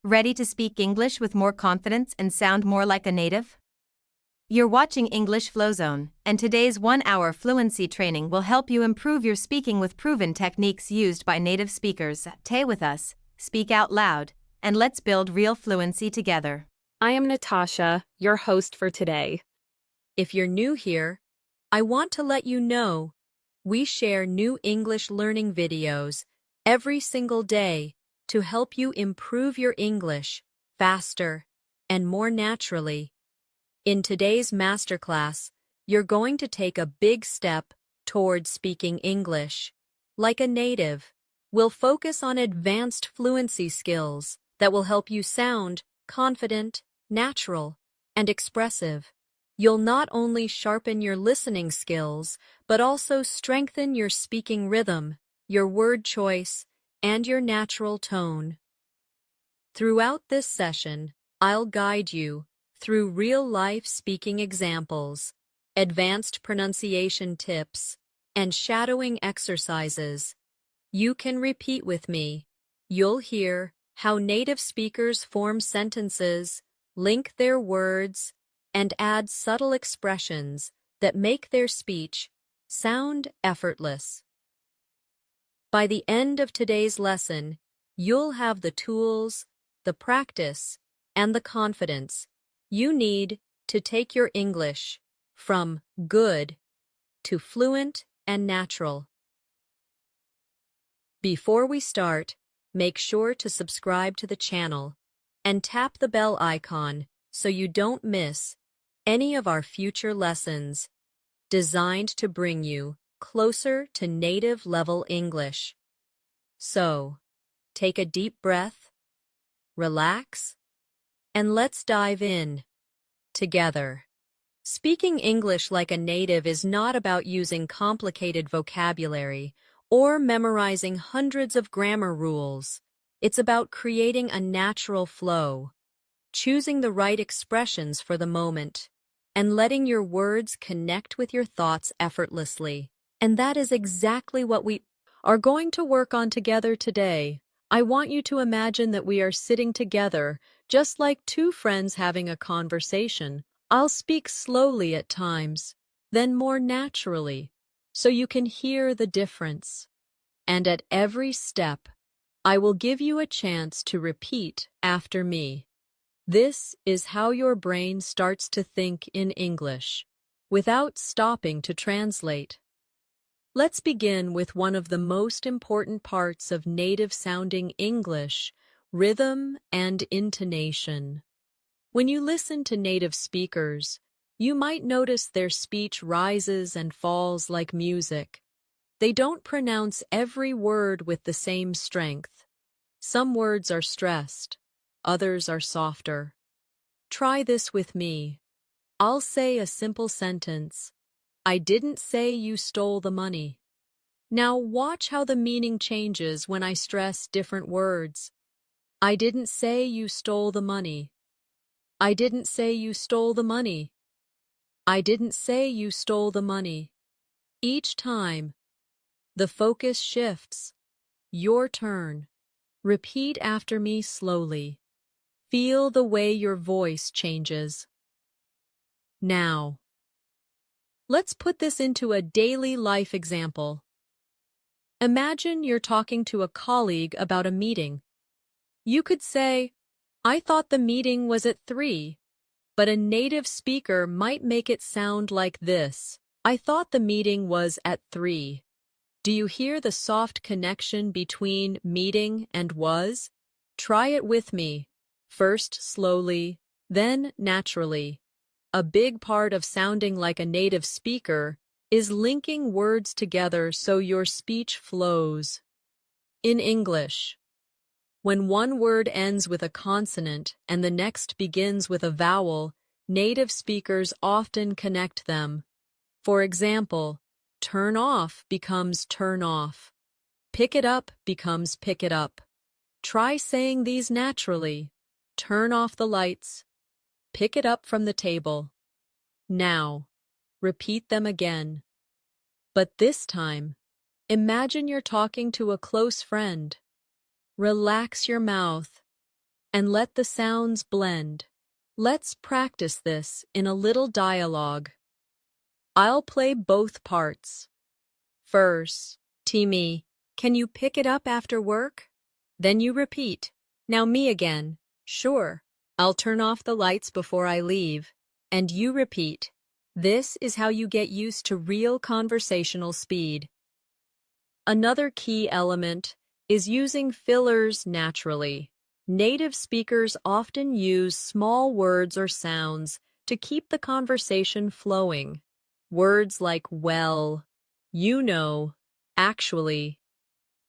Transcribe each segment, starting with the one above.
Ready to speak English with more confidence and sound more like a native? You're watching English FlowZone, and today's 1-hour fluency training will help you improve your speaking with proven techniques used by native speakers. Stay with us, speak out loud, and let's build real fluency together. I am Natasha, your host for today. If you're new here, I want to let you know we share new English learning videos every single day to help you improve your English faster and more naturally. In today's masterclass, you're going to take a big step towards speaking English like a native. We'll focus on advanced fluency skills that will help you sound confident, natural, and expressive. You'll not only sharpen your listening skills, but also strengthen your speaking rhythm, your word choice, and your natural tone. Throughout this session, I'll guide you through real-life speaking examples, advanced pronunciation tips, and shadowing exercises. You can repeat with me. You'll hear how native speakers form sentences, link their words, and add subtle expressions that make their speech sound effortless. By the end of today's lesson, you'll have the tools, the practice, and the confidence you need to take your English from good to fluent and natural. Before we start, make sure to subscribe to the channel and tap the bell icon so you don't miss any of our future lessons designed to bring you closer to native level English. So, take a deep breath, relax, and let's dive in together. Speaking English like a native is not about using complicated vocabulary or memorizing hundreds of grammar rules. It's about creating a natural flow, choosing the right expressions for the moment, and letting your words connect with your thoughts effortlessly. And that is exactly what we are going to work on together today. I want you to imagine that we are sitting together, just like two friends having a conversation. I'll speak slowly at times, then more naturally, so you can hear the difference. And at every step, I will give you a chance to repeat after me. This is how your brain starts to think in English, without stopping to translate. Let's begin with one of the most important parts of native-sounding English, rhythm and intonation. When you listen to native speakers, you might notice their speech rises and falls like music. They don't pronounce every word with the same strength. Some words are stressed, others are softer. Try this with me. I'll say a simple sentence. I didn't say you stole the money. Now watch how the meaning changes when I stress different words. I didn't say you stole the money. I didn't say you stole the money. I didn't say you stole the money. Each time, the focus shifts. Your turn. Repeat after me slowly. Feel the way your voice changes. Now, let's put this into a daily life example. Imagine you're talking to a colleague about a meeting. You could say, I thought the meeting was at 3, but a native speaker might make it sound like this. I thought the meeting was at 3. Do you hear the soft connection between meeting and was? Try it with me. First slowly, then naturally. A big part of sounding like a native speaker is linking words together so your speech flows. In English, when one word ends with a consonant and the next begins with a vowel, native speakers often connect them. For example, turn off becomes turn off. Pick it up becomes pick it up. Try saying these naturally. Turn off the lights. Pick it up from the table. Now, repeat them again. But this time, imagine you're talking to a close friend. Relax your mouth and let the sounds blend. Let's practice this in a little dialogue. I'll play both parts. First, Timmy, can you pick it up after work? Then you repeat. Now me again. Sure. I'll turn off the lights before I leave. And you repeat. This is how you get used to real conversational speed. Another key element is using fillers naturally. Native speakers often use small words or sounds to keep the conversation flowing. Words like well, you know, actually,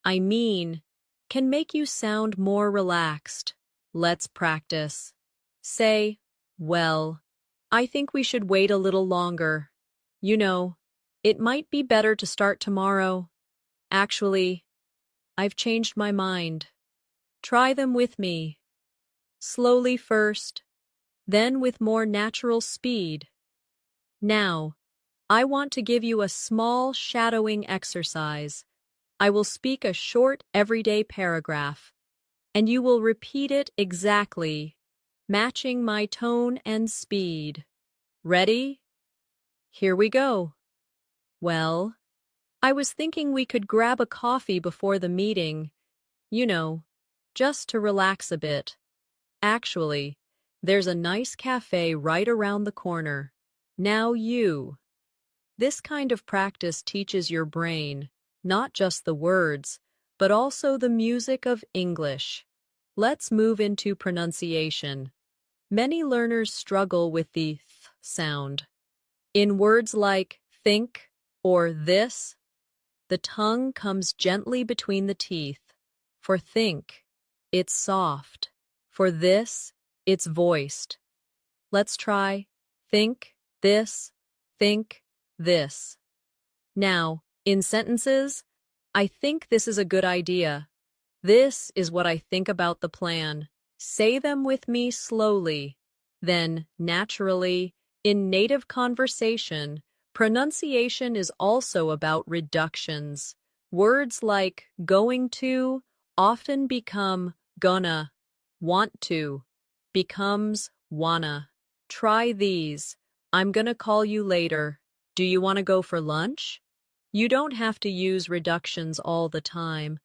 I mean, can make you sound more relaxed. Let's practice. Say, well, I think we should wait a little longer. You know, it might be better to start tomorrow. Actually, I've changed my mind. Try them with me. Slowly first, then with more natural speed. Now, I want to give you a small shadowing exercise. I will speak a short everyday paragraph, and you will repeat it exactly, matching my tone and speed. Ready? Here we go. Well, I was thinking we could grab a coffee before the meeting, you know, just to relax a bit. Actually, there's a nice cafe right around the corner. Now you. This kind of practice teaches your brain, not just the words, but also the music of English. Let's move into pronunciation. Many learners struggle with the th sound. In words like think or this, the tongue comes gently between the teeth. For think, it's soft. For this, it's voiced. Let's try think this. Now, in sentences, I think this is a good idea. This is what I think about the plan. Say them with me slowly. Then, naturally, in native conversation, pronunciation is also about reductions. Words like going to often become gonna. Want to becomes wanna. Try these. I'm gonna call you later. Do you want to go for lunch? You don't have to use reductions all the time,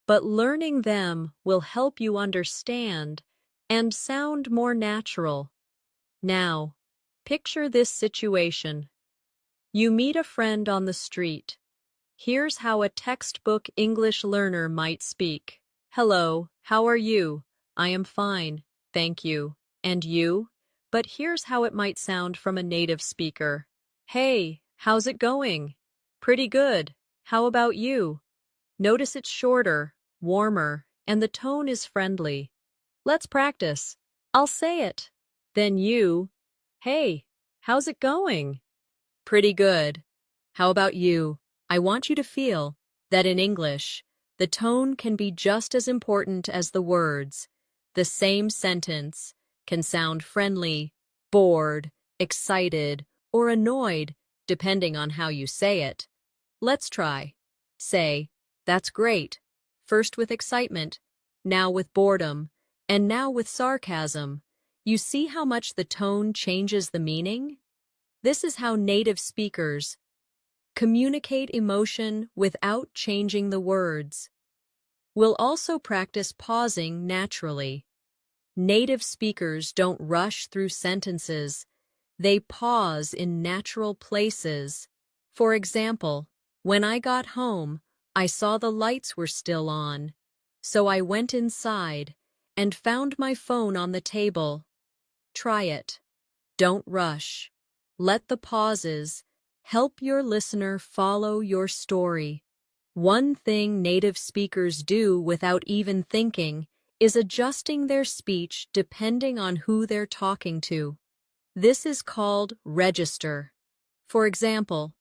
but learning them will help you understand and sound more natural. Now, picture this situation. You meet a friend on the street. Here's how a textbook English learner might speak. Hello, how are you? I am fine, thank you. And you? But here's how it might sound from a native speaker. Hey, how's it going? Pretty good. How about you? Notice it's shorter, warmer, and the tone is friendly. Let's practice. I'll say it. Then you, hey, how's it going? Pretty good. How about you? I want you to feel that in English, the tone can be just as important as the words. The same sentence can sound friendly, bored, excited, or annoyed, depending on how you say it. Let's try. Say, that's great. First with excitement, now with boredom, and now with sarcasm. You see how much the tone changes the meaning? This is how native speakers communicate emotion without changing the words. We'll also practice pausing naturally. Native speakers don't rush through sentences. They pause in natural places. For example, when I got home, I saw the lights were still on. So I went inside and found my phone on the table. Try it. Don't rush. Let the pauses help your listener follow your story. One thing native speakers do without even thinking is adjusting their speech depending on who they're talking to. This is called register. For example,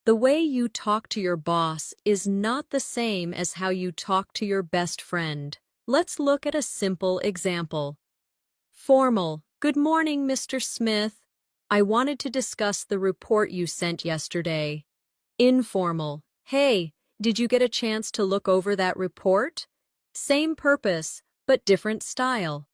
the way you talk to your boss is not the same as how you talk to your best friend. Let's look at a simple example. Formal. Good morning, Mr. Smith. I wanted to discuss the report you sent yesterday. Informal. Hey, did you get a chance to look over that report? Same purpose, but different style.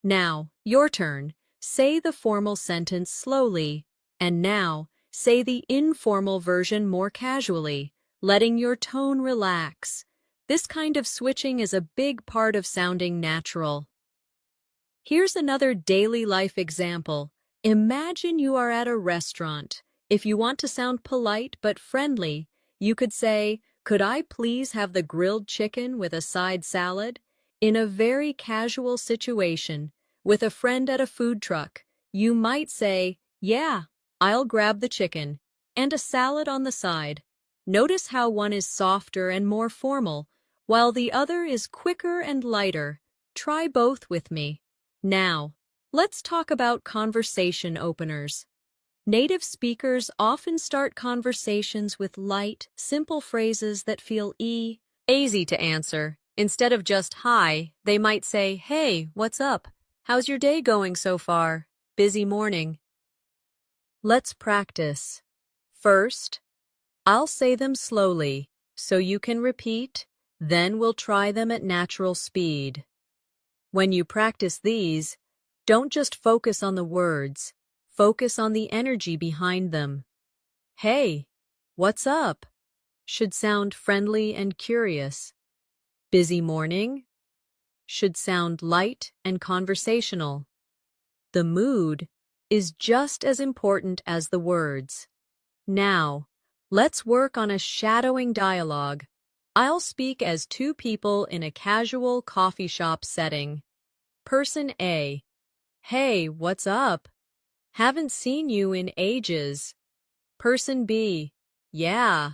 Now, your turn. Say the formal sentence slowly. And now, say the informal version more casually, letting your tone relax. This kind of switching is a big part of sounding natural. Here's another daily life example. Imagine you are at a restaurant. If you want to sound polite but friendly, you could say, "Could I please have the grilled chicken with a side salad?" In a very casual situation, with a friend at a food truck, you might say, "Yeah, I'll grab the chicken and a salad on the side." Notice how one is softer and more formal, while the other is quicker and lighter. Try both with me. Now, let's talk about conversation openers. Native speakers often start conversations with light, simple phrases that feel easy to answer. Instead of just "hi," they might say, "Hey, what's up? How's your day going so far? Busy morning." Let's practice. First, I'll say them slowly, so you can repeat, then we'll try them at natural speed. When you practice these, don't just focus on the words, focus on the energy behind them. "Hey, what's up?" should sound friendly and curious. "Busy morning?" should sound light and conversational. The mood is just as important as the words. Now, let's work on a shadowing dialogue. I'll speak as two people in a casual coffee shop setting. Person A: "Hey, what's up? Haven't seen you in ages." Person B: "Yeah,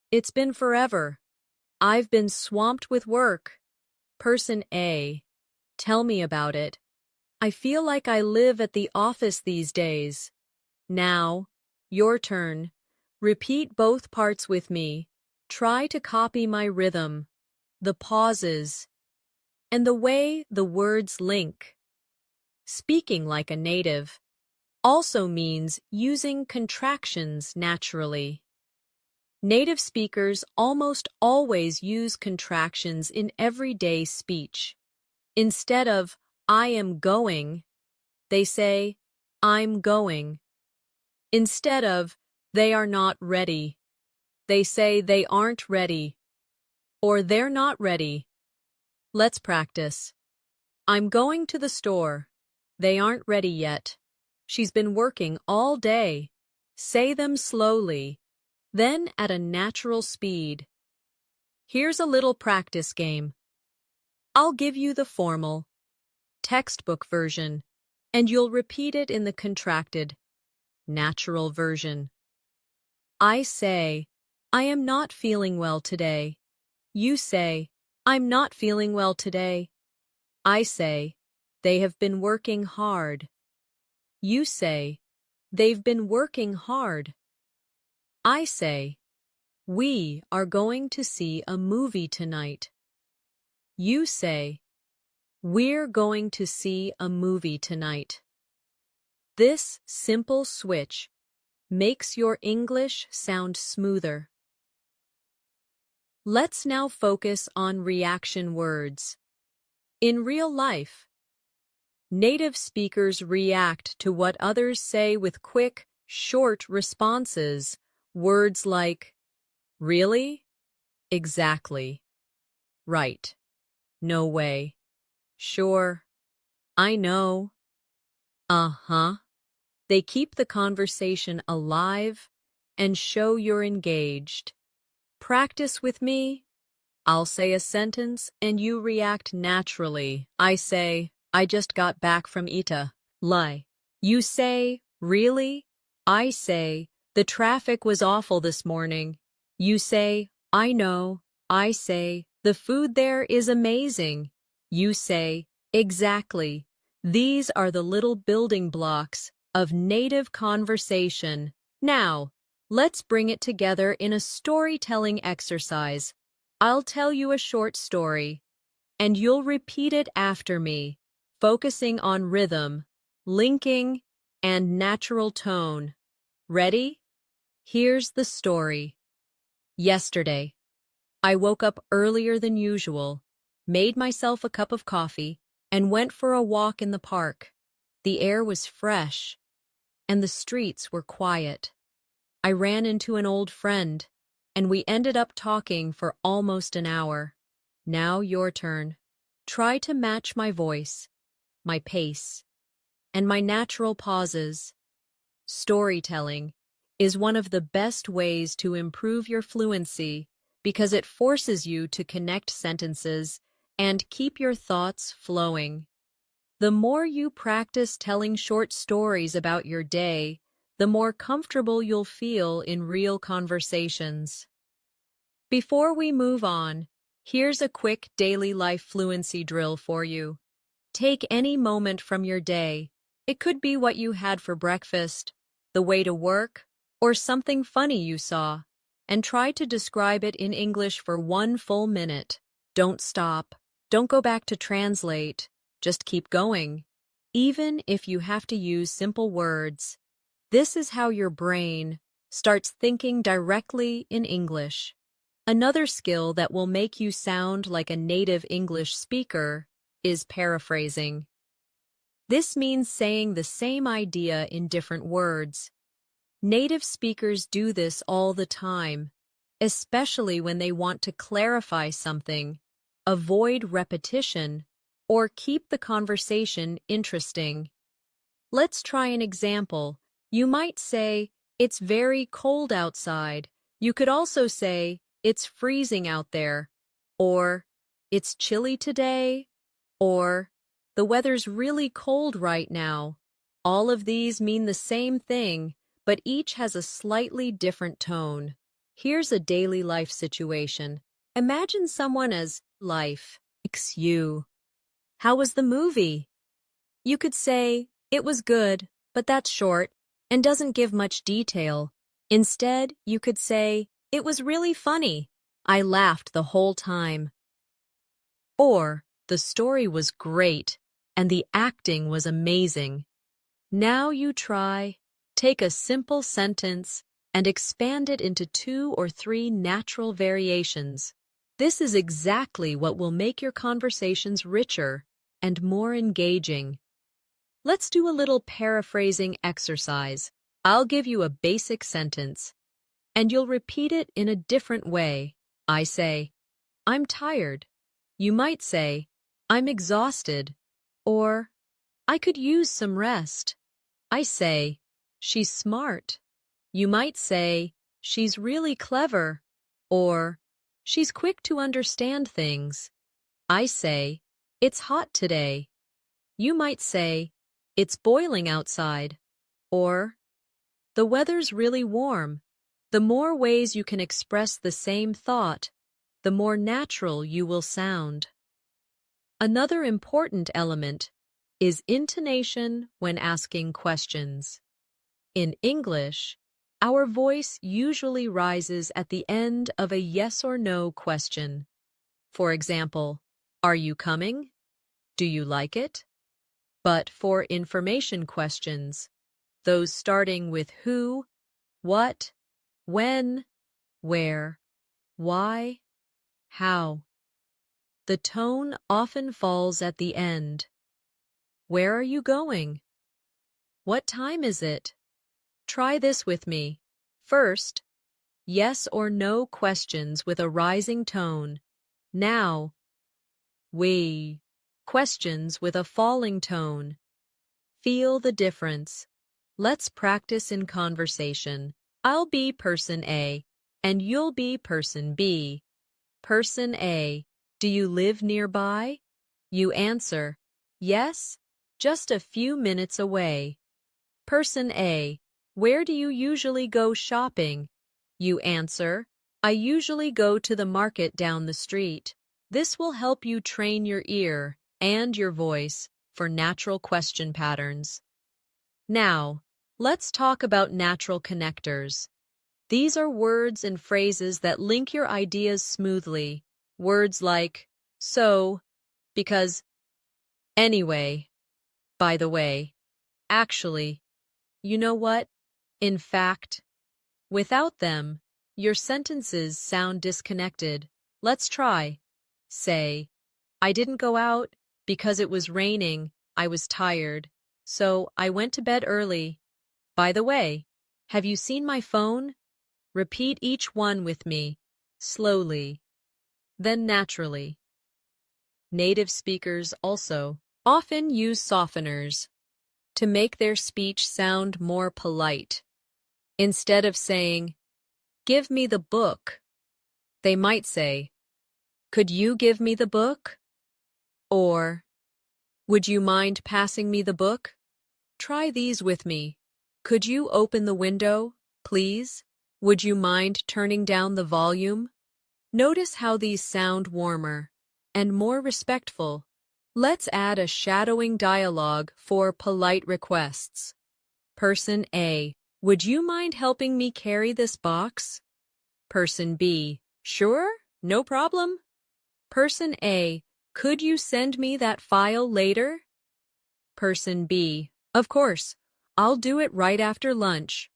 it's been forever. I've been swamped with work." Person A: "Tell me about it. I feel like I live at the office these days." Now, your turn. Repeat both parts with me. Try to copy my rhythm, the pauses, and the way the words link. Speaking like a native also means using contractions naturally. Native speakers almost always use contractions in everyday speech. Instead of "I am going," they say "I'm going." Instead of "they are not ready," they say "they aren't ready," or "they're not ready." Let's practice. "I'm going to the store. They aren't ready yet. She's been working all day." Say them slowly, then at a natural speed. Here's a little practice game. I'll give you the formal, textbook version, and you'll repeat it in the contracted, natural version. I say, "I am not feeling well today." You say, "I'm not feeling well today." I say, "They have been working hard." You say, "They've been working hard." I say, "We are going to see a movie tonight." You say, "We're going to see a movie tonight." This simple switch makes your English sound smoother. Let's now focus on reaction words. In real life, native speakers react to what others say with quick, short responses. Words like "really?" "Exactly." "Right." "No way." "Sure." "I know." "Uh-huh." They keep the conversation alive and show you're engaged. Practice with me. I'll say a sentence and you react naturally. I say, "I just got back from Italy." You say, "Really?" I say, "The traffic was awful this morning." You say, "I know." I say, "The food there is amazing." You say, "Exactly." These are the little building blocks of native conversation. Now, let's bring it together in a storytelling exercise. I'll tell you a short story, and you'll repeat it after me, focusing on rhythm, linking, and natural tone. Ready? Here's the story. Yesterday, I woke up earlier than usual. made myself a cup of coffee, and went for a walk in the park. The air was fresh, and the streets were quiet. I ran into an old friend, and we ended up talking for almost an hour. Now your turn. Try to match my voice, my pace, and my natural pauses. Storytelling is one of the best ways to improve your fluency because it forces you to connect sentences and keep your thoughts flowing. The more you practice telling short stories about your day, the more comfortable you'll feel in real conversations. Before we move on, here's a quick daily life fluency drill for you. Take any moment from your day. It could be what you had for breakfast, the way to work, or something funny you saw, and try to describe it in English for 1 full minute. Don't stop. Don't go back to translate. Just keep going, even if you have to use simple words. This is how your brain starts thinking directly in English. Another skill that will make you sound like a native English speaker is paraphrasing. This means saying the same idea in different words. Native speakers do this all the time, especially when they want to clarify something, avoid repetition, or keep the conversation interesting. Let's try an example. You might say, "It's very cold outside." You could also say, "It's freezing out there," or "It's chilly today," or "The weather's really cold right now." All of these mean the same thing, but each has a slightly different tone. Here's a daily life situation. Imagine someone as life. You. How was the movie? You could say, "It was good, but that's short and doesn't give much detail." Instead, you could say, "It was really funny. I laughed the whole time." Or, "The story was great and the acting was amazing." Now you try. Take a simple sentence and expand it into 2 or 3 natural variations. This is exactly what will make your conversations richer and more engaging. Let's do a little paraphrasing exercise. I'll give you a basic sentence, and you'll repeat it in a different way. I say, "I'm tired." You might say, "I'm exhausted," or "I could use some rest." I say, "She's smart." You might say, "She's really clever," or "She's quick to understand things." I say, "It's hot today." You might say, "It's boiling outside," or "The weather's really warm." The more ways you can express the same thought, the more natural you will sound. Another important element is intonation when asking questions. In English, our voice usually rises at the end of a yes or no question. For example, "Are you coming?" "Do you like it?" But for information questions, those starting with who, what, when, where, why, how, the tone often falls at the end. "Where are you going?" "What time is it?" Try this with me. First, yes or no questions with a rising tone. Now, we questions with a falling tone. Feel the difference. Let's practice in conversation. I'll be person A, and you'll be person B. Person A, "Do you live nearby?" You answer, "Yes, just a few minutes away." Person A, "Where do you usually go shopping?" You answer, "I usually go to the market down the street." This will help you train your ear and your voice for natural question patterns. Now, let's talk about natural connectors. These are words and phrases that link your ideas smoothly. Words like "so," "because," "anyway," "by the way," "actually," "you know what," "in fact." Without them, your sentences sound disconnected. Let's try. Say, I didn't go out because it was raining. I was tired. So I went to bed early. By the way, have you seen my phone? Repeat each one with me, slowly, then naturally. Native speakers also often use softeners to make their speech sound more polite. Instead of saying, "Give me the book," they might say, "Could you give me the book?" Or, "Would you mind passing me the book?" Try these with me. Could you open the window, please? Would you mind turning down the volume? Notice how these sound warmer and more respectful. Let's add a shadowing dialogue for polite requests. Person A, would you mind helping me carry this box? Person B, sure, no problem. Person A, could you send me that file later? Person B, of course, I'll do it right after lunch.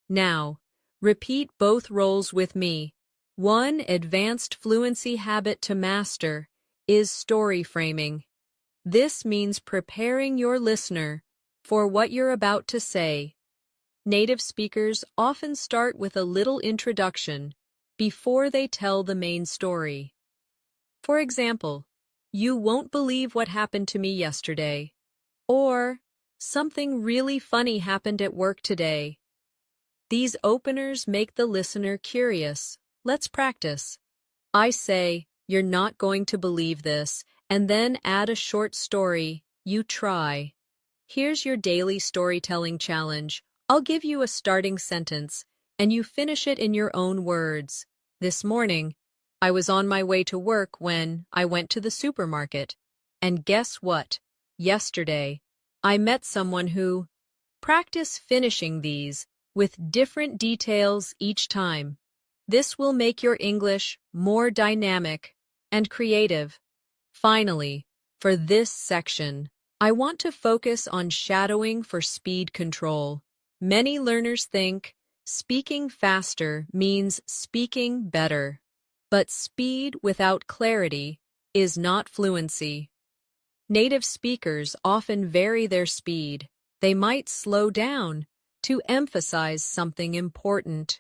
Now, repeat both roles with me. One advanced fluency habit to master is story framing. This means preparing your listener for what you're about to say. Native speakers often start with a little introduction before they tell the main story. For example, "You won't believe what happened to me yesterday," or "Something really funny happened at work today." These openers make the listener curious. Let's practice. I say, "You're not going to believe this," and then add a short story. You try. Here's your daily storytelling challenge. I'll give you a starting sentence, and you finish it in your own words. This morning, I was on my way to work when I went to the supermarket. And guess what? Yesterday, I met someone who... Practice finishing these with different details each time. This will make your English more dynamic and creative. Finally, for this section, I want to focus on shadowing for speed control. Many learners think speaking faster means speaking better, but speed without clarity is not fluency. Native speakers often vary their speed. They might slow down to emphasize something important,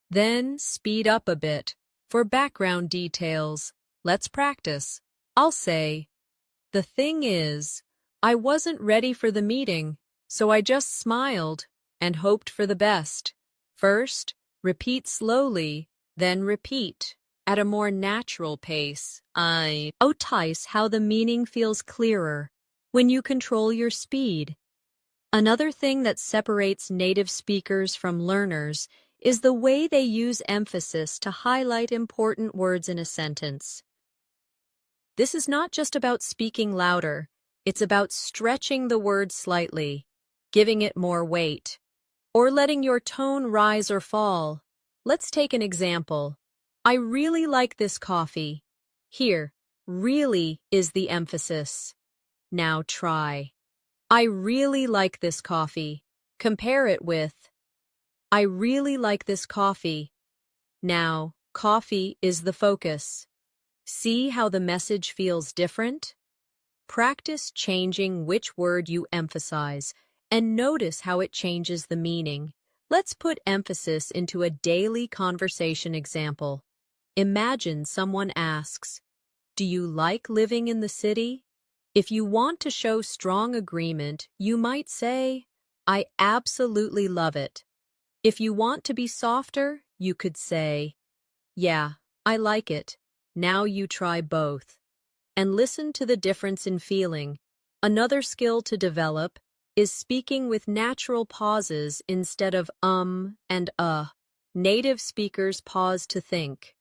then speed up a bit for background details. Let's practice. I'll say, "The thing is, I wasn't ready for the meeting, so I just smiled and hoped for the best." First, repeat slowly, then repeat at a more natural pace. Notice how the meaning feels clearer when you control your speed. Another thing that separates native speakers from learners is the way they use emphasis to highlight important words in a sentence. This is not just about speaking louder, it's about stretching the word slightly, giving it more weight, or letting your tone rise or fall. Let's take an example. I really like this coffee. Here, really is the emphasis. Now try. I really like this coffee. Compare it with, I really like this coffee. Now, coffee is the focus. See how the message feels different? Practice changing which word you emphasize and notice how it changes the meaning. Let's put emphasis into a daily conversation example. Imagine someone asks, "Do you like living in the city?" If you want to show strong agreement, you might say, "I absolutely love it." If you want to be softer, you could say, "Yeah, I like it." Now you try both. And listen to the difference in feeling. Another skill to develop is speaking with natural pauses instead of and Native speakers pause to think,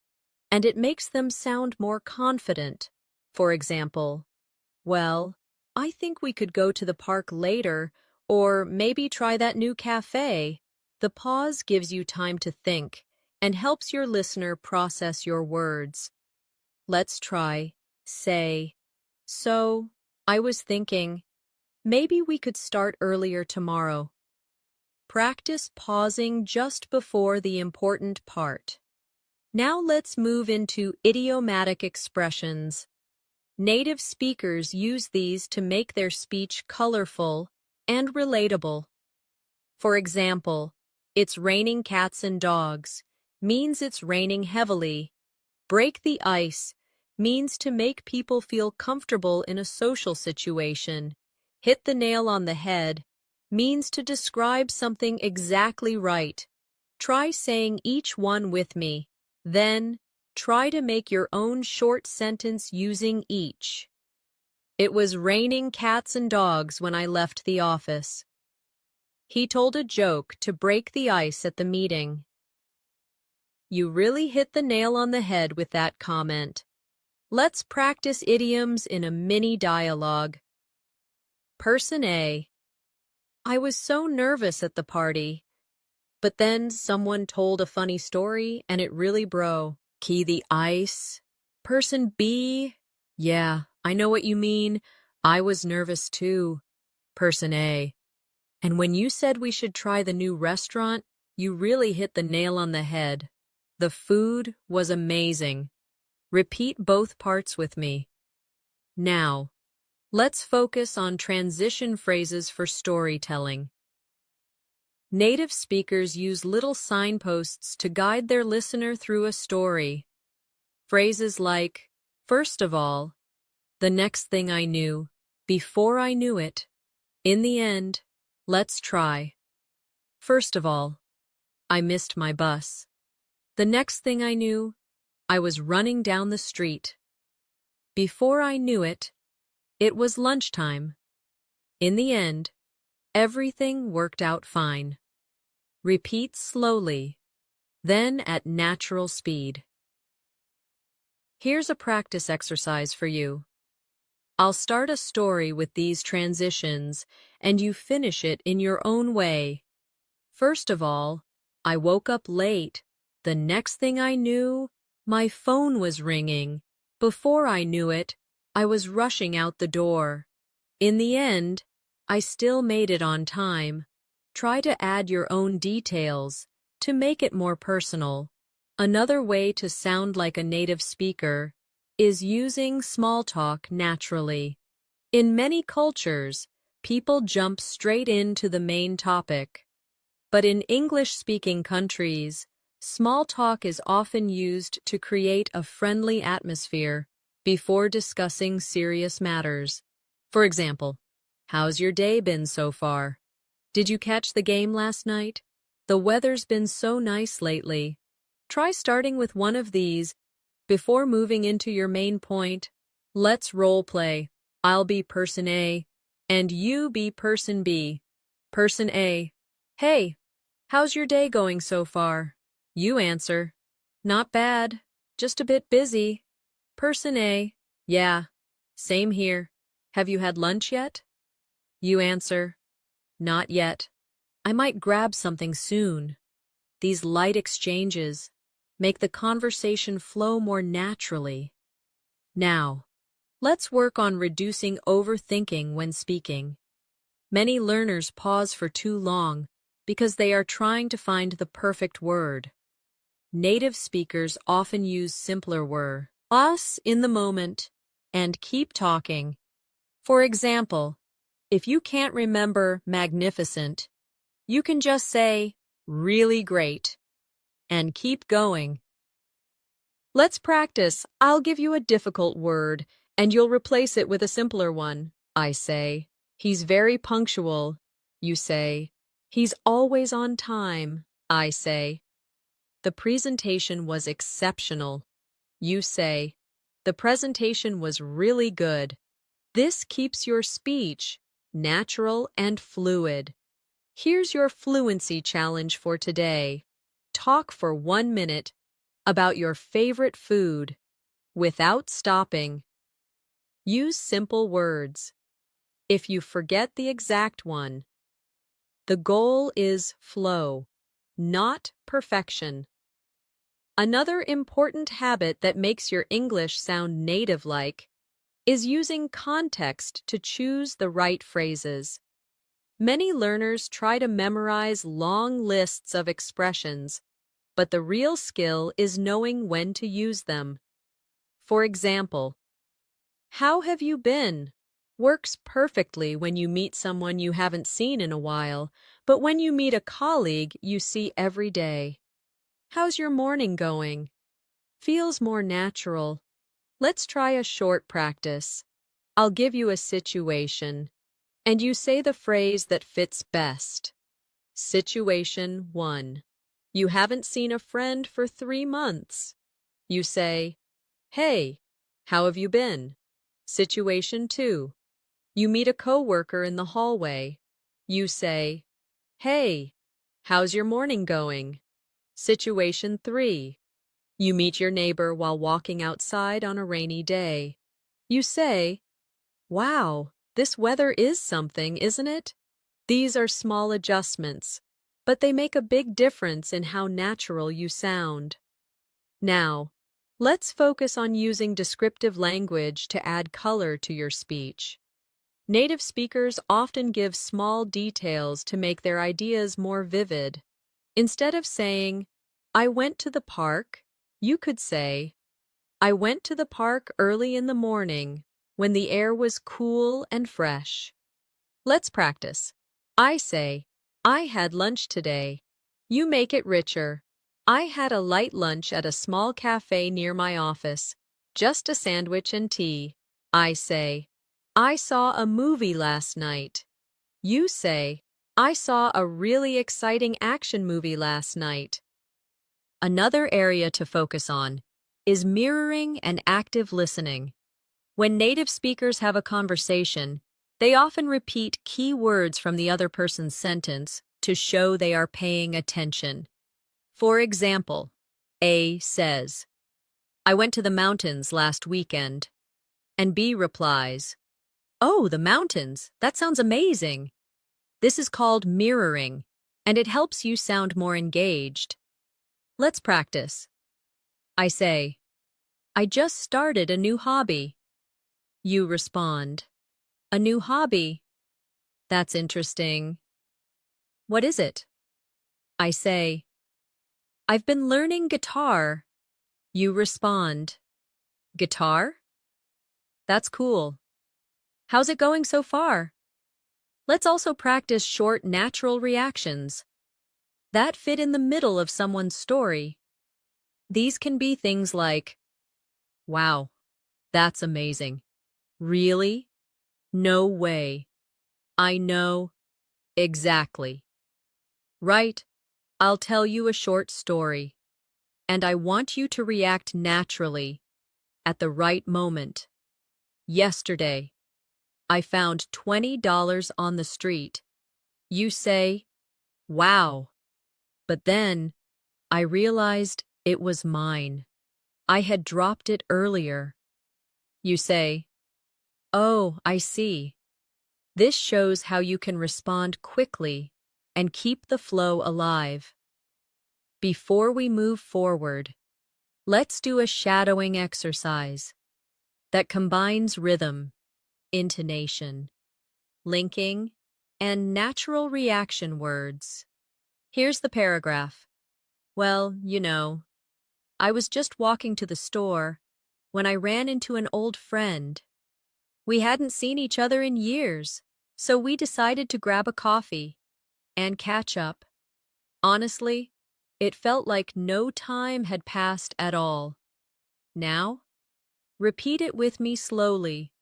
and it makes them sound more confident. For example, "Well, I think we could go to the park later, or maybe try that new cafe." The pause gives you time to think and helps your listener process your words. Let's try, say, "So, I was thinking, maybe we could start earlier tomorrow." Practice pausing just before the important part. Now let's move into idiomatic expressions. Native speakers use these to make their speech colorful and relatable. For example, "It's raining cats and dogs" means it's raining heavily. "Break the ice" means to make people feel comfortable in a social situation. "Hit the nail on the head" means to describe something exactly right. Try saying each one with me. Then, try to make your own short sentence using each. "It was raining cats and dogs when I left the office." He told a joke to break the ice at the meeting. You really hit the nail on the head with that comment. Let's practice idioms in a mini dialogue. Person A: I was so nervous at the party, but then someone told a funny story and it really broke the ice. Person B: Yeah, I know what you mean. I was nervous too. Person A: And when you said we should try the new restaurant, you really hit the nail on the head. The food was amazing. Repeat both parts with me. Now, let's focus on transition phrases for storytelling. Native speakers use little signposts to guide their listener through a story. Phrases like, "First of all," "The next thing I knew," "Before I knew it," "In the end," "Let's try." First of all, I missed my bus. The next thing I knew, I was running down the street. Before I knew it, it was lunchtime. In the end, everything worked out fine. Repeat slowly, then at natural speed. Here's a practice exercise for you. I'll start a story with these transitions, and you finish it in your own way. First of all, I woke up late. The next thing I knew, my phone was ringing. Before I knew it, I was rushing out the door. In the end, I still made it on time. Try to add your own details to make it more personal. Another way to sound like a native speaker is using small talk naturally. In many cultures, people jump straight into the main topic. But in English-speaking countries, small talk is often used to create a friendly atmosphere before discussing serious matters. For example, "How's your day been so far? Did you catch the game last night? The weather's been so nice lately." Try starting with one of these before moving into your main point. Let's role play. I'll be person A, and you be person B. Person A: Hey, how's your day going so far? You answer, "Not bad, just a bit busy." Person A: Yeah, same here. Have you had lunch yet? You answer, "Not yet. I might grab something soon." These light exchanges make the conversation flow more naturally. Now, let's work on reducing overthinking when speaking. Many learners pause for too long because they are trying to find the perfect word. Native speakers often use simpler words, us in the moment, and keep talking. For example, if you can't remember magnificent, you can just say really great and keep going. Let's practice. I'll give you a difficult word, and you'll replace it with a simpler one. I say, "He's very punctual." You say, "He's always on time." I say, "The presentation was exceptional." You say, "The presentation was really good." This keeps your speech natural and fluid. Here's your fluency challenge for today. Talk for 1 minute about your favorite food without stopping. Use simple words. If you forget the exact one, the goal is flow, not perfection. Another important habit that makes your English sound native-like is using context to choose the right phrases. Many learners try to memorize long lists of expressions, but the real skill is knowing when to use them. For example, How have you been? Works perfectly when you meet someone you haven't seen in a while, but when you meet a colleague you see every day. How's your morning going? Feels more natural. Let's try a short practice. I'll give you a situation, and you say the phrase that fits best. Situation 1. You haven't seen a friend for 3 months. You say, "Hey, how have you been?" Situation 2. You meet a coworker in the hallway. You say, "Hey, how's your morning going?" Situation 3. You meet your neighbor while walking outside on a rainy day. You say, "Wow, this weather is something, isn't it?" These are small adjustments, but they make a big difference in how natural you sound. Now, let's focus on using descriptive language to add color to your speech. Native speakers often give small details to make their ideas more vivid. Instead of saying, "I went to the park," you could say, "I went to the park early in the morning when the air was cool and fresh." Let's practice. I say, "I had lunch today." You make it richer. "I had a light lunch at a small cafe near my office. Just a sandwich and tea." I say, "I saw a movie last night." You say, "I saw a really exciting action movie last night." Another area to focus on is mirroring and active listening. When native speakers have a conversation, they often repeat key words from the other person's sentence to show they are paying attention. For example, A says, "I went to the mountains last weekend." And B replies, "Oh, the mountains, that sounds amazing." This is called mirroring, and it helps you sound more engaged. Let's practice. I say, "I just started a new hobby." You respond, "A new hobby? That's interesting. What is it?" I say, "I've been learning guitar." You respond, "Guitar? That's cool. How's it going so far?" Let's also practice short, natural reactions that fit in the middle of someone's story. These can be things like, "Wow, that's amazing." "Really? No way." "I know." "Exactly." "Right, I'll tell you a short story. And I want you to react naturally, at the right moment." "Yesterday, I found $20 on the street." You say, "Wow." But then, I realized it was mine. I had dropped it earlier. You say, "Oh, I see." This shows how you can respond quickly and keep the flow alive. Before we move forward, let's do a shadowing exercise that combines rhythm, intonation, linking, and natural reaction words. Here's the paragraph. "Well, I was just walking to the store when I ran into an old friend. We hadn't seen each other in years, so we decided to grab a coffee and catch up. Honestly, it felt like no time had passed at all." Now, repeat it with me slowly.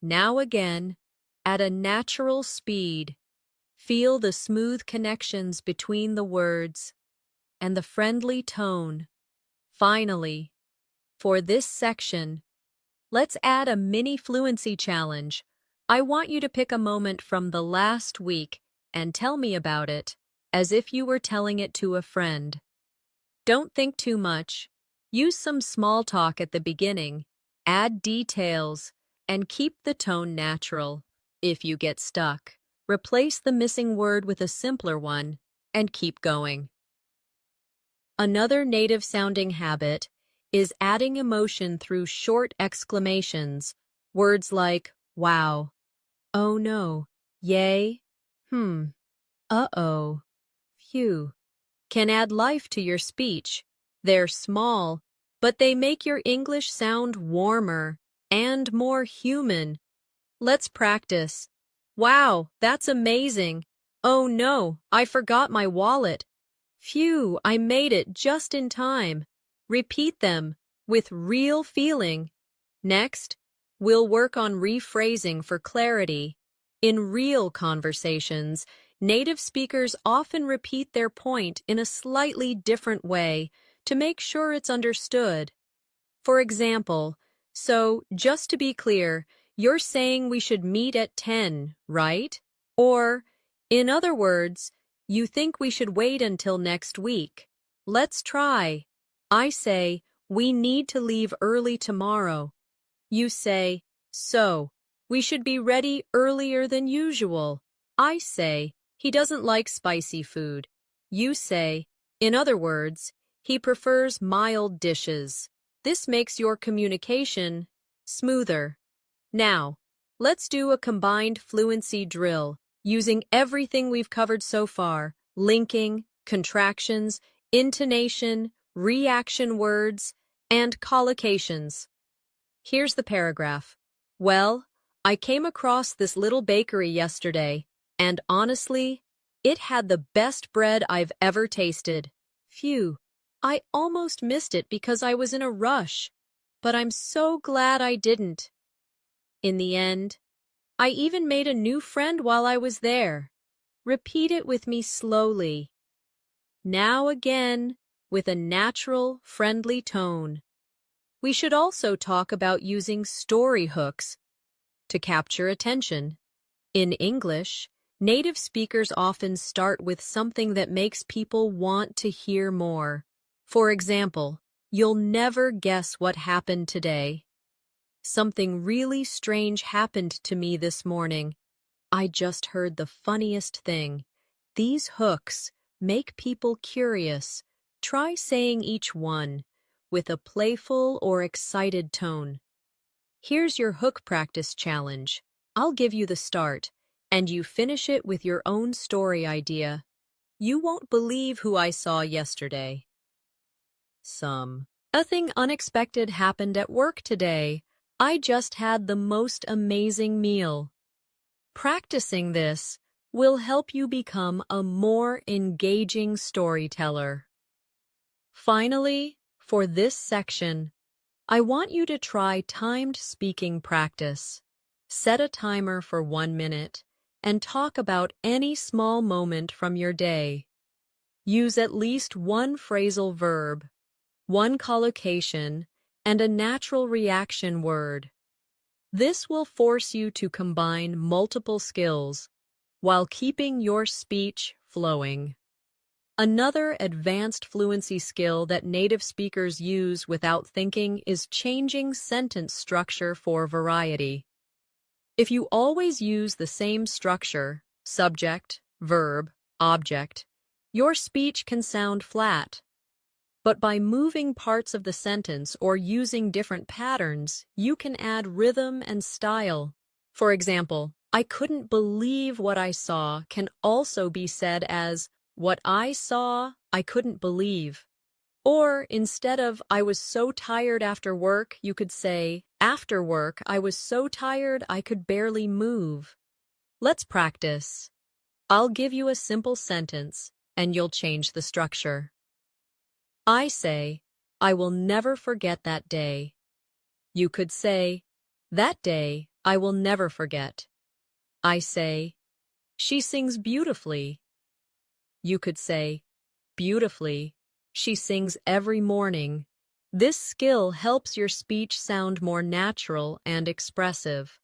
Now again, at a natural speed. Feel the smooth connections between the words and the friendly tone. Finally, for this section, let's add a mini fluency challenge. I want you to pick a moment from the last week and tell me about it, as if you were telling it to a friend. Don't think too much. Use some small talk at the beginning, add details, and keep the tone natural. If you get stuck, replace the missing word with a simpler one, and keep going. Another native-sounding habit is adding emotion through short exclamations. Words like, "Wow," "Oh no," "Yay," "Uh-oh," "Phew," can add life to your speech. They're small, but they make your English sound warmer. and more human. Let's practice. Wow, that's amazing. Oh no, I forgot my wallet. Phew, I made it just in time. Repeat them with real feeling. Next, we'll work on rephrasing for clarity. In real conversations, native speakers often repeat their point in a slightly different way to make sure it's understood. For example, so just to be clear, you're saying we should meet at 10, right? Or, in other words, you think we should wait until next week. Let's try. I say, we need to leave early tomorrow. You say, so, we should be ready earlier than usual. I say, he doesn't like spicy food. You say, in other words, he prefers mild dishes. This makes your communication smoother. Now, let's do a combined fluency drill using everything we've covered so far: linking, contractions, intonation, reaction words, and collocations. Here's the paragraph. Well, I came across this little bakery yesterday, and honestly, it had the best bread I've ever tasted. Phew, I almost missed it because I was in a rush, but I'm so glad I didn't. In the end, I even made a new friend while I was there. Repeat it with me slowly. Now again, with a natural, friendly tone. We should also talk about using story hooks to capture attention. In English, native speakers often start with something that makes people want to hear more. For example, you'll never guess what happened today. Something really strange happened to me this morning. I just heard the funniest thing. These hooks make people curious. Try saying each one with a playful or excited tone. Here's your hook practice challenge. I'll give you the start, and you finish it with your own story idea. You won't believe who I saw yesterday. Nothing unexpected happened at work today. I just had the most amazing meal. Practicing this will help you become a more engaging storyteller. Finally, for this section, I want you to try timed speaking practice. Set a timer for 1 minute and talk about any small moment from your day. Use at least one phrasal verb, one collocation, and a natural reaction word. This will force you to combine multiple skills while keeping your speech flowing. Another advanced fluency skill that native speakers use without thinking is changing sentence structure for variety. If you always use the same structure, subject, verb, object, your speech can sound flat. But by moving parts of the sentence or using different patterns, you can add rhythm and style. For example, I couldn't believe what I saw can also be said as what I saw, I couldn't believe. Or instead of I was so tired after work, you could say, after work, I was so tired I could barely move. Let's practice. I'll give you a simple sentence, and you'll change the structure. I say, I will never forget that day. You could say, that day I will never forget. I say, she sings beautifully. You could say, beautifully, she sings every morning. This skill helps your speech sound more natural and expressive.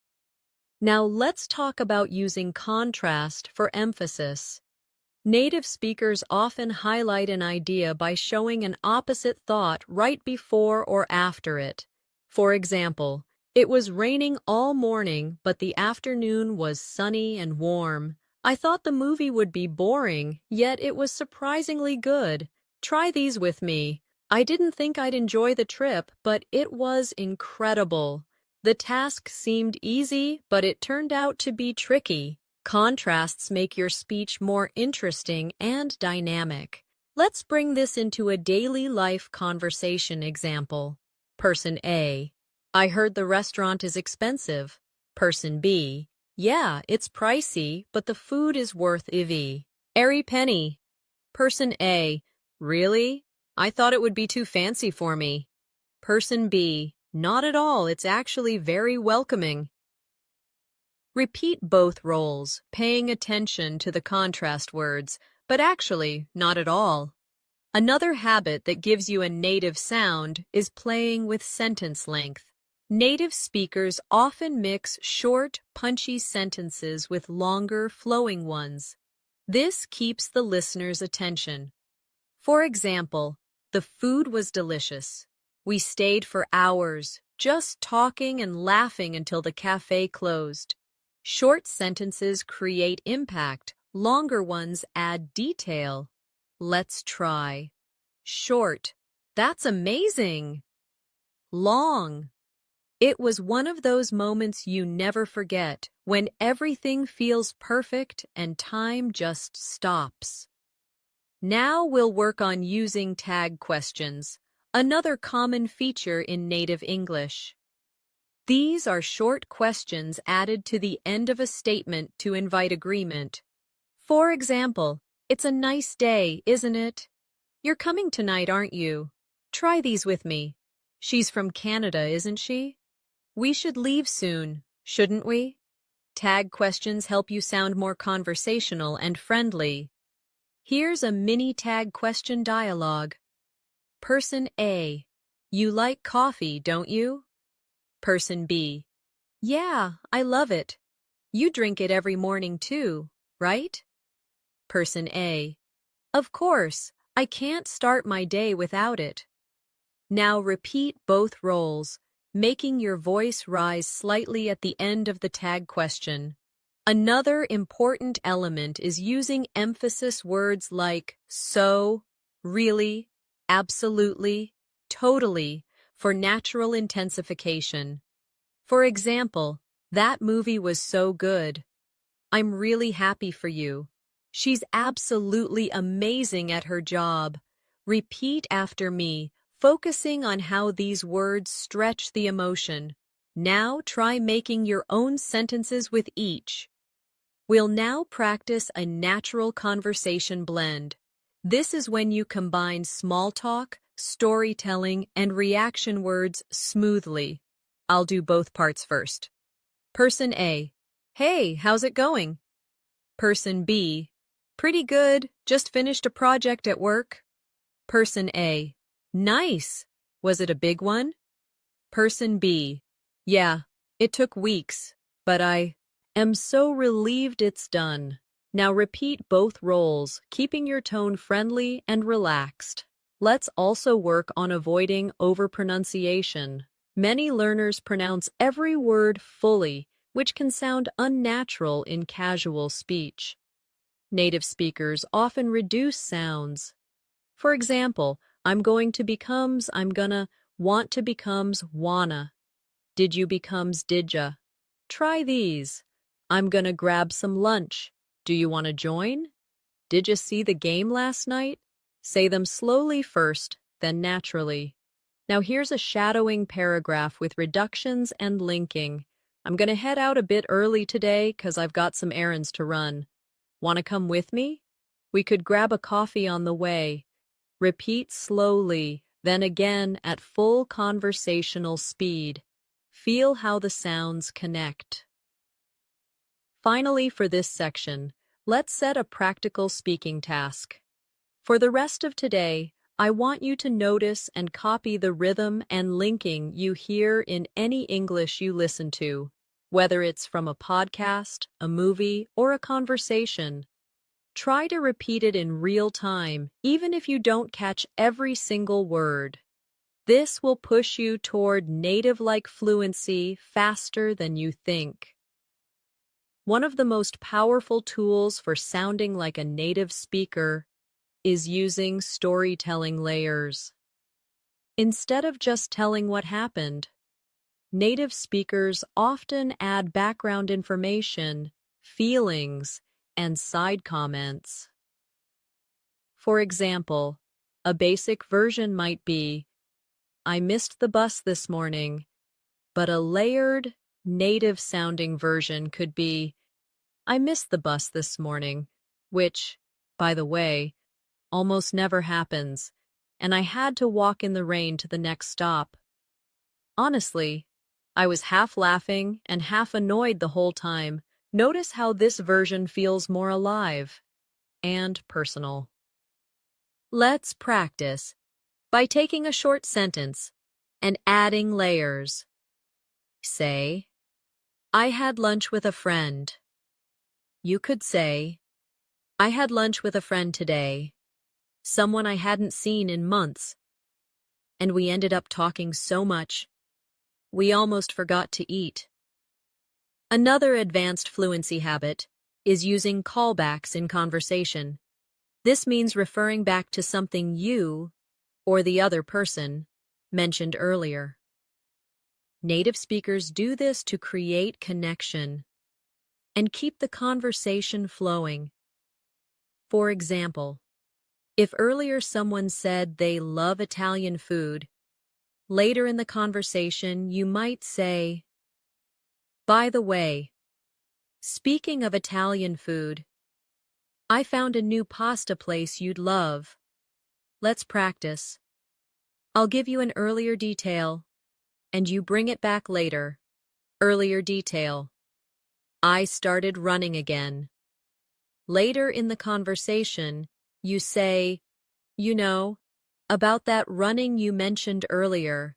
Now let's talk about using contrast for emphasis. Native speakers often highlight an idea by showing an opposite thought right before or after it. For example, it was raining all morning, but the afternoon was sunny and warm. I thought the movie would be boring, yet it was surprisingly good. Try these with me. I didn't think I'd enjoy the trip, but it was incredible. The task seemed easy, but it turned out to be tricky. Contrasts make your speech more interesting and dynamic. Let's bring this into a daily life conversation example. Person A. I heard the restaurant is expensive. Person B, yeah, it's pricey, but the food is worth every penny. Person A, really? I thought it would be too fancy for me. Person B, not at all, it's actually very welcoming. Repeat both roles, paying attention to the contrast words, but actually not at all. Another habit that gives you a native sound is playing with sentence length. Native speakers often mix short, punchy sentences with longer, flowing ones. This keeps the listener's attention. For example, the food was delicious. We stayed for hours, just talking and laughing until the cafe closed. Short sentences create impact. Longer ones add detail. Let's try. Short. That's amazing. Long. It was one of those moments you never forget, when everything feels perfect and time just stops. Now we'll work on using tag questions, another common feature in native English. These are short questions added to the end of a statement to invite agreement. For example, it's a nice day, isn't it? You're coming tonight, aren't you? Try these with me. She's from Canada, isn't she? We should leave soon, shouldn't we? Tag questions help you sound more conversational and friendly. Here's a mini tag question dialogue. Person A, you like coffee, don't you? Person B, yeah, I love it. You drink it every morning too, right? Person A, of course, I can't start my day without it. Now repeat both roles, making your voice rise slightly at the end of the tag question. Another important element is using emphasis words like so, really, absolutely, totally for natural intensification. For example, that movie was so good. I'm really happy for you. She's absolutely amazing at her job. Repeat after me, focusing on how these words stretch the emotion. Now try making your own sentences with each. We'll now practice a natural conversation blend. This is when you combine small talk, storytelling, and reaction words smoothly. I'll do both parts first. Person A, hey, how's it going? Person B, pretty good, just finished a project at work. Person A, nice. Was it a big one? Person B, yeah, it took weeks, but I am so relieved it's done. Now repeat both roles, keeping your tone friendly and relaxed. Let's also work on avoiding overpronunciation. Many learners pronounce every word fully, which can sound unnatural in casual speech. Native speakers often reduce sounds. For example, I'm gonna, want to becomes wanna. Did you becomes didya. Try these. I'm gonna grab some lunch. Do you want to join? Did you see the game last night? Say them slowly first, then naturally. Now here's a shadowing paragraph with reductions and linking. I'm gonna head out a bit early today 'cause I've got some errands to run. Want to come with me? We could grab a coffee on the way. Repeat slowly, then again at full conversational speed. Feel how the sounds connect. Finally, for this section, let's set a practical speaking task. For the rest of today, I want you to notice and copy the rhythm and linking you hear in any English you listen to, whether it's from a podcast, a movie, or a conversation. Try to repeat it in real time, even if you don't catch every single word. This will push you toward native-like fluency faster than you think. One of the most powerful tools for sounding like a native speaker is using storytelling layers. Instead of just telling what happened, native speakers often add background information, feelings, and side comments. For example, a basic version might be, I missed the bus this morning. But a layered, native-sounding version could be, I missed the bus this morning, which, by the way, almost never happens, and I had to walk in the rain to the next stop. Honestly, I was half laughing and half annoyed the whole time. Notice how this version feels more alive and personal. Let's practice by taking a short sentence and adding layers. Say, I had lunch with a friend. You could say, I had lunch with a friend today, someone I hadn't seen in months, and we ended up talking so much, we almost forgot to eat. Another advanced fluency habit is using callbacks in conversation. This means referring back to something you, or the other person, mentioned earlier. Native speakers do this to create connection and keep the conversation flowing. For example, if earlier someone said they love Italian food, later in the conversation you might say, by the way, speaking of Italian food, I found a new pasta place you'd love. Let's practice. I'll give you an earlier detail, and you bring it back later. Earlier detail. I started running again. Later in the conversation, you say, you know, about that running you mentioned earlier.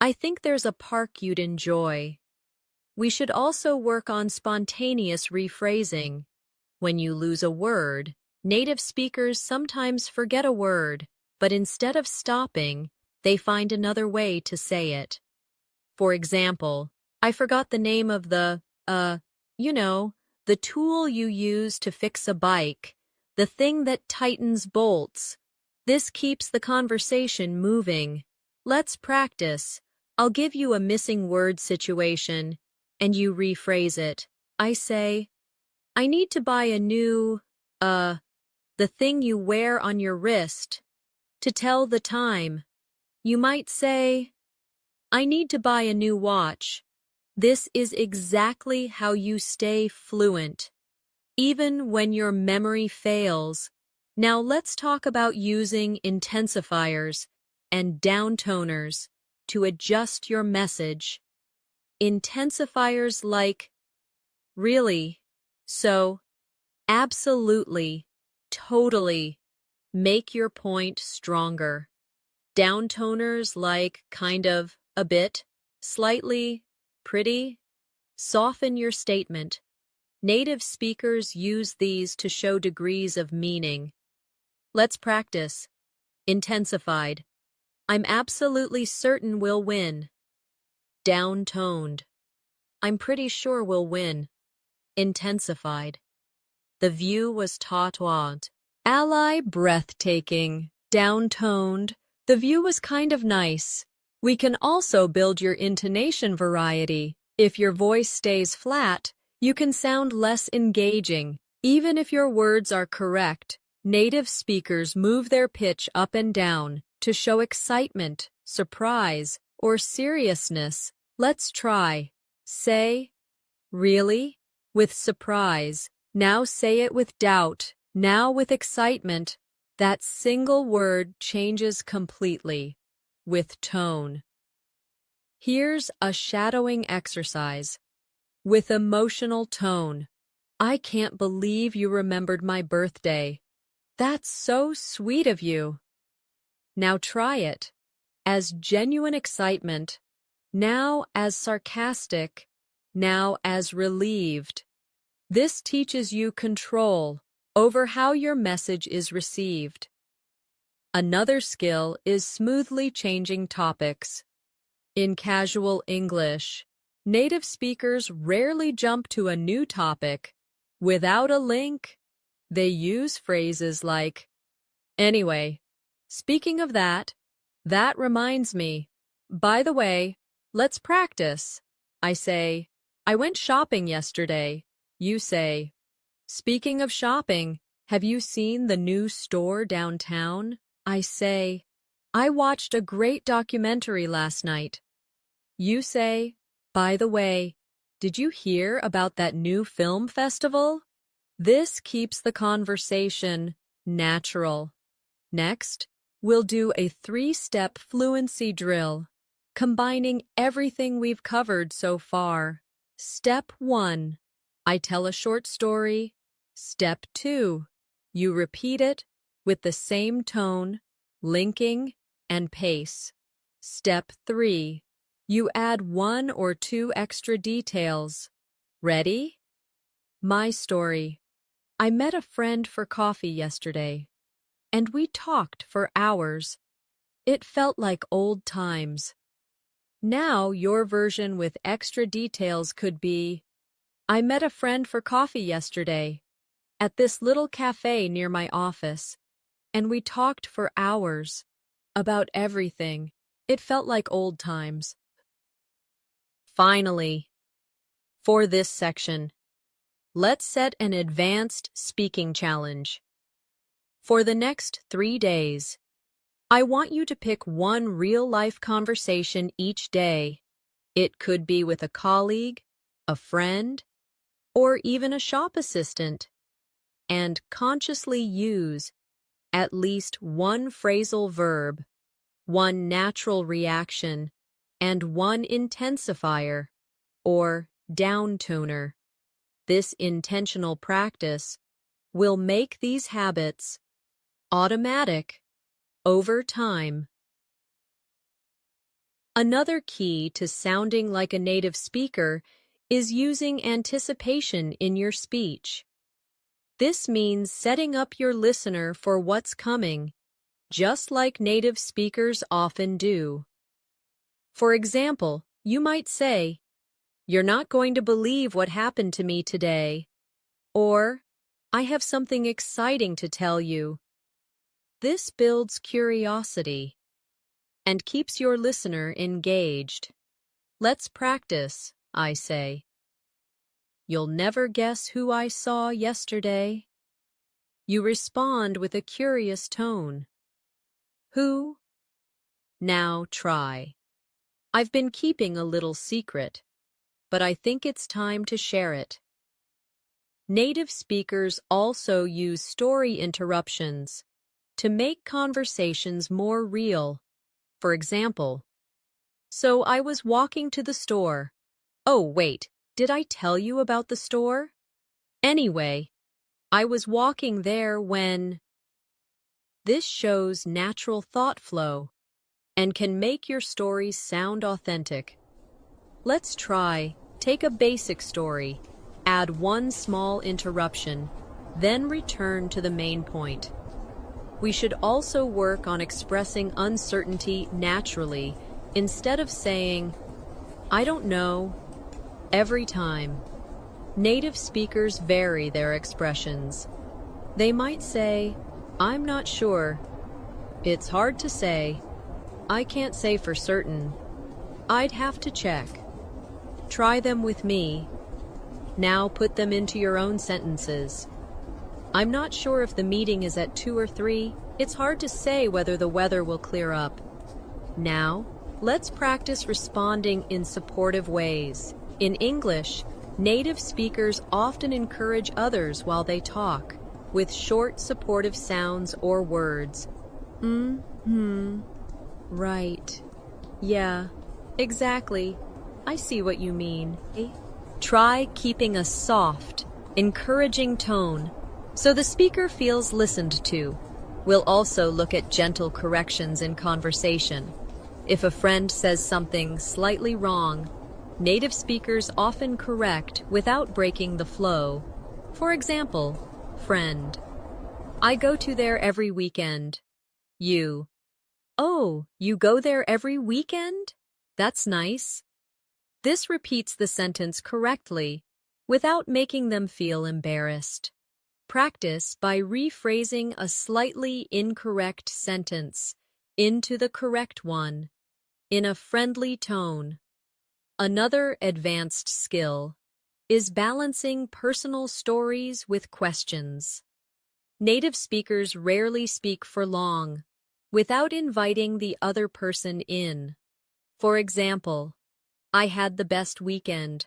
I think there's a park you'd enjoy. We should also work on spontaneous rephrasing. When you lose a word, native speakers sometimes forget a word, but instead of stopping, they find another way to say it. For example, I forgot the name of the tool you use to fix a bike, the thing that tightens bolts. This keeps the conversation moving. Let's practice. I'll give you a missing word situation, and you rephrase it. I say, I need to buy a new, the thing you wear on your wrist, to tell the time. You might say, I need to buy a new watch. This is exactly how you stay fluent, even when your memory fails. Now let's talk about using intensifiers and downtoners to adjust your message. Intensifiers like really, so, absolutely, totally make your point stronger. Downtoners like kind of, a bit, slightly, pretty, soften your statement. Native speakers use these to show degrees of meaning. Let's practice. Intensified. I'm absolutely certain we'll win. Downtoned. I'm pretty sure we'll win. Intensified. The view was taut. Ally breathtaking. Downtoned. The view was kind of nice. We can also build your intonation variety. If your voice stays flat, you can sound less engaging. Even if your words are correct, native speakers move their pitch up and down to show excitement, surprise, or seriousness. Let's try. Say, really? With surprise. Now say it with doubt. Now with excitement. That single word changes completely. With tone. Here's a shadowing exercise. With emotional tone. I can't believe you remembered my birthday. That's so sweet of you. Now try it. As genuine excitement. Now as sarcastic. Now as relieved. This teaches you control over how your message is received. Another skill is smoothly changing topics. In casual English, native speakers rarely jump to a new topic. Without a link, they use phrases like, anyway, speaking of that reminds me. By the way, let's practice. I say, I went shopping yesterday. You say, speaking of shopping, have you seen the new store downtown? I say, I watched a great documentary last night. You say, By the way, did you hear about that new film festival? This keeps the conversation natural. Next, we'll do a 3-step fluency drill, combining everything we've covered so far. Step 1. I tell a short story. Step 2. You repeat it with the same tone, linking, and pace. Step 3. You add 1 or 2 extra details. Ready? My story. I met a friend for coffee yesterday, and we talked for hours. It felt like old times. Now your version with extra details could be, I met a friend for coffee yesterday at this little cafe near my office, and we talked for hours about everything. It felt like old times. Finally, for this section, let's set an advanced speaking challenge. For the next 3 days, I want you to pick one real-life conversation each day. It could be with a colleague, a friend, or even a shop assistant, and consciously use at least one phrasal verb, one natural reaction, and one intensifier, or downtoner. This intentional practice will make these habits automatic over time. Another key to sounding like a native speaker is using anticipation in your speech. This means setting up your listener for what's coming, just like native speakers often do. For example, you might say, "You're not going to believe what happened to me today," or, "I have something exciting to tell you." This builds curiosity and keeps your listener engaged. Let's practice, I say. "You'll never guess who I saw yesterday." You respond with a curious tone. "Who?" Now try. "I've been keeping a little secret, but I think it's time to share it." Native speakers also use story interruptions to make conversations more real. For example, "So I was walking to the store. Oh, wait, did I tell you about the store? Anyway, I was walking there when..." This shows natural thought flow and can make your stories sound authentic. Let's try. Take a basic story, add one small interruption, then return to the main point. We should also work on expressing uncertainty naturally instead of saying, "I don't know," every time. Native speakers vary their expressions. They might say, "I'm not sure," "It's hard to say," "I can't say for certain," "I'd have to check." Try them with me. Now put them into your own sentences. "I'm not sure if the meeting is at 2 or 3. It's hard to say whether the weather will clear up." Now, let's practice responding in supportive ways. In English, native speakers often encourage others while they talk, with short supportive sounds or words. Right. Yeah. Exactly. I see what you mean." Try keeping a soft, encouraging tone so the speaker feels listened to. We'll also look at gentle corrections in conversation. If a friend says something slightly wrong, native speakers often correct without breaking the flow. For example, friend, "I go to there every weekend." You, "Oh, you go there every weekend? That's nice." This repeats the sentence correctly without making them feel embarrassed. Practice by rephrasing a slightly incorrect sentence into the correct one in a friendly tone. Another advanced skill is balancing personal stories with questions. Native speakers rarely speak for long without inviting the other person in. For example, I had the best weekend.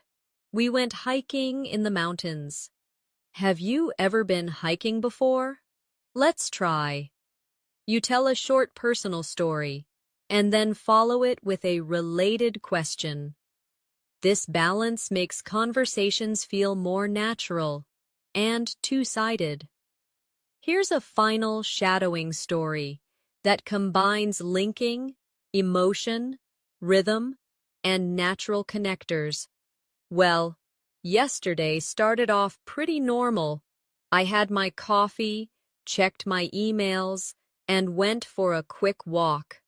We went hiking in the mountains. Have you ever been hiking before? Let's try. You tell a short personal story, and then follow it with a related question. This balance makes conversations feel more natural and two-sided. Here's a final shadowing story that combines linking, emotion, rhythm, and natural connectors. Well, yesterday started off pretty normal. I had my coffee, checked my emails, and went for a quick walk.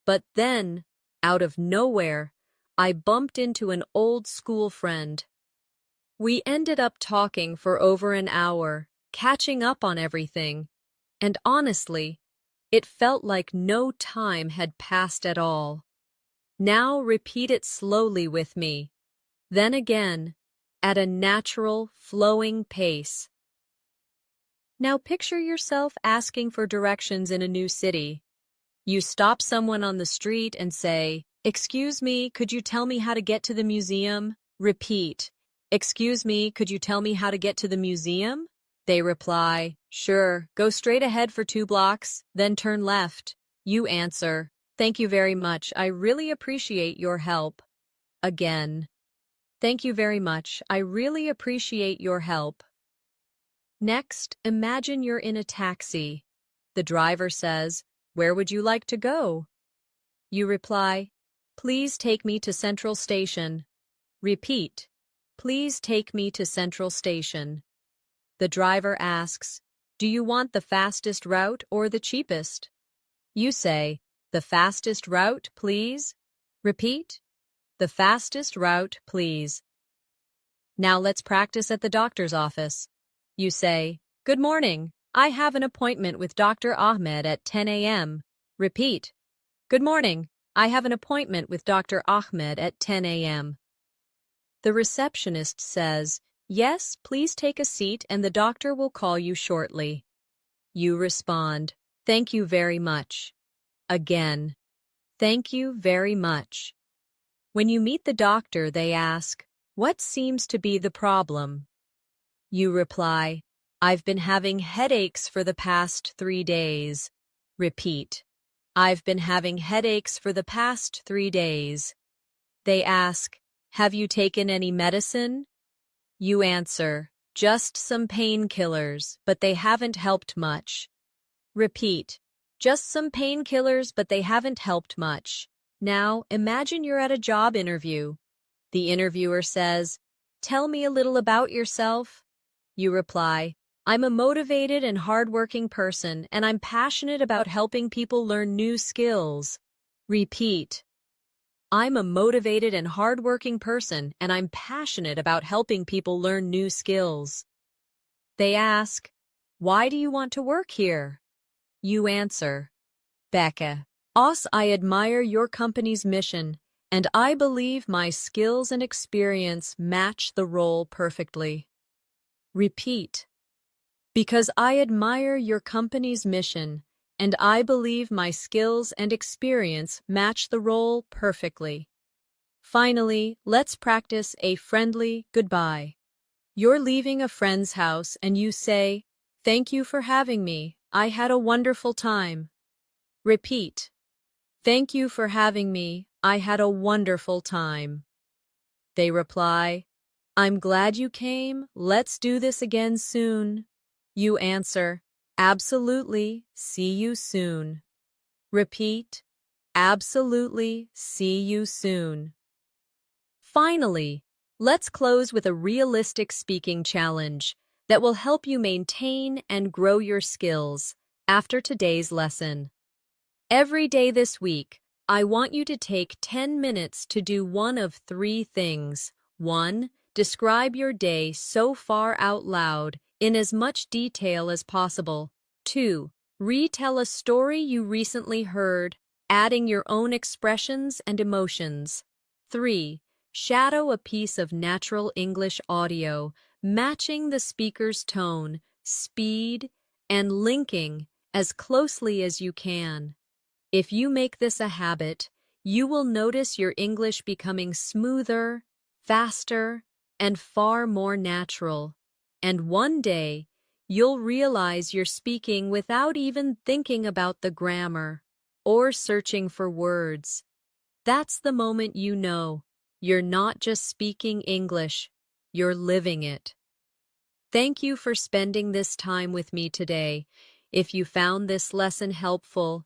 But then, out of nowhere, I bumped into an old school friend. We ended up talking for over an hour, catching up on everything, and honestly, it felt like no time had passed at all. Now repeat it slowly with me. Then again, at a natural, flowing pace. Now picture yourself asking for directions in a new city. You stop someone on the street and say, "Excuse me, could you tell me how to get to the museum?" Repeat, "Excuse me, could you tell me how to get to the museum?" They reply, "Sure, go straight ahead for 2 blocks, then turn left." You answer, "Thank you very much, I really appreciate your help." Again, "Thank you very much, I really appreciate your help." Next, imagine you're in a taxi. The driver says, "Where would you like to go?" You reply, "Please take me to Central Station." Repeat, "Please take me to Central Station." The driver asks, "Do you want the fastest route or the cheapest?" You say, "The fastest route, please." Repeat, "The fastest route, please." Now let's practice at the doctor's office. You say, "Good morning. I have an appointment with Dr. Ahmed at 10 a.m. Repeat, "Good morning. I have an appointment with Dr. Ahmed at 10 a.m. The receptionist says, "Yes, please take a seat and the doctor will call you shortly." You respond, "Thank you very much." Again, "Thank you very much." When you meet the doctor, they ask, "What seems to be the problem?" You reply, "I've been having headaches for the past 3 days." Repeat, "I've been having headaches for the past 3 days." They ask, "Have you taken any medicine?" You answer, "Just some painkillers, but they haven't helped much." Repeat, "Just some painkillers, but they haven't helped much." Now, imagine you're at a job interview. The interviewer says, "Tell me a little about yourself." You reply, "I'm a motivated and hardworking person, and I'm passionate about helping people learn new skills." Repeat, "I'm a motivated and hardworking person, and I'm passionate about helping people learn new skills." They ask, "Why do you want to work here?" You answer, "Becca, I admire your company's mission, and I believe my skills and experience match the role perfectly." Repeat, "Because I admire your company's mission, and I believe my skills and experience match the role perfectly." Finally, let's practice a friendly goodbye. You're leaving a friend's house and you say, "Thank you for having me. I had a wonderful time." Repeat, "Thank you for having me. I had a wonderful time." They reply, "I'm glad you came. Let's do this again soon." You answer, "Absolutely. See you soon." Repeat, "Absolutely. See you soon." Finally, let's close with a realistic speaking challenge that will help you maintain and grow your skills after today's lesson. Every day this week, I want you to take 10 minutes to do one of 3 things. 1. Describe your day so far out loud in as much detail as possible. 2. Retell a story you recently heard, adding your own expressions and emotions. 3. Shadow a piece of natural English audio, matching the speaker's tone, speed, and linking as closely as you can. If you make this a habit, you will notice your English becoming smoother, faster, and far more natural. And one day, you'll realize you're speaking without even thinking about the grammar or searching for words. That's the moment you know you're not just speaking English, you're living it. Thank you for spending this time with me today. If you found this lesson helpful,